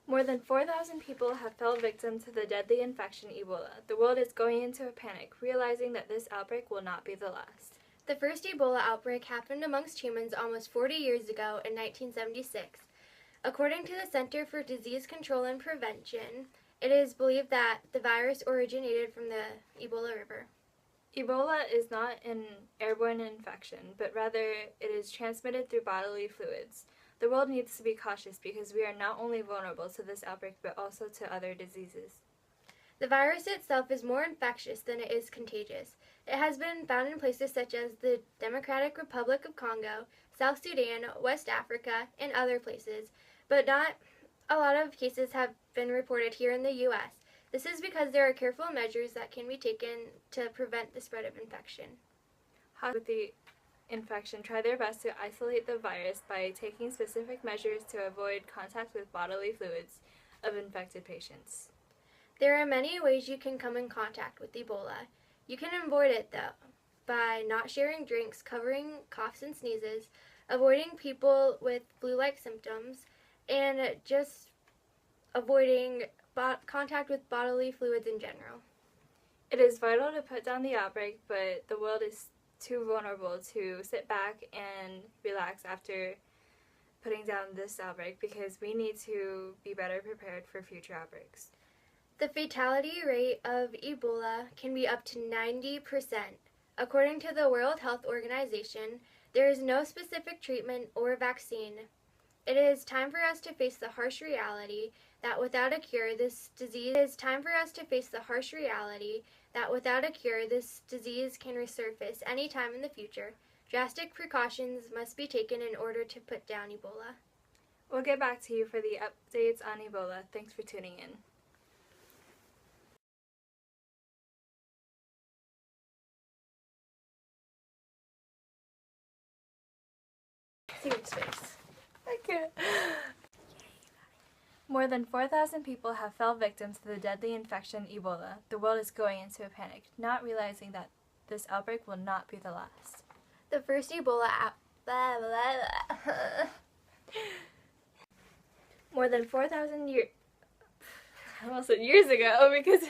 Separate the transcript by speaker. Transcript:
Speaker 1: More than 4,000 people have fell victim to the deadly infection Ebola. The world is going into a panic, realizing that this outbreak will not be the last.
Speaker 2: The first Ebola outbreak happened amongst humans almost 40 years ago in 1976. According to the Center for Disease Control and Prevention, it is believed that the virus originated from the Ebola River.
Speaker 1: Ebola is not an airborne infection, but rather it is transmitted through bodily fluids. The world needs to be cautious because we are not only vulnerable to this outbreak but also to other diseases.
Speaker 2: The virus itself is more infectious than it is contagious. It has been found in places such as the Democratic Republic of Congo, South Sudan, West Africa, and other places, but not a lot of cases have been reported here in the U.S. This is because there are careful measures that can be taken to prevent the spread of infection.
Speaker 1: With the infection, try their best to isolate the virus by taking specific measures to avoid contact with bodily fluids of infected patients.
Speaker 2: There are many ways you can come in contact with Ebola. You can avoid it, though, by not sharing drinks, covering coughs and sneezes, avoiding people with flu-like symptoms, and just avoiding contact with bodily fluids in general.
Speaker 1: It is vital to put down the outbreak, but the world is too vulnerable to sit back and relax after putting down this outbreak because we need to be better prepared for future outbreaks.
Speaker 2: The fatality rate of Ebola can be up to 90%. According to the World Health Organization, there is no specific treatment or vaccine. It is time for us to face the harsh reality that without a cure, this disease can resurface any time in the future. Drastic precautions must be taken in order to put down Ebola.
Speaker 1: We'll get back to you for the updates on Ebola. Thanks for tuning in.
Speaker 2: Serious face.
Speaker 1: Okay. More than 4,000 people have fell victim to the deadly infection Ebola. The world is going into a panic, not realizing that this outbreak will not be the last.
Speaker 2: The first Ebola
Speaker 1: More than 4,000 years... I almost said years ago because...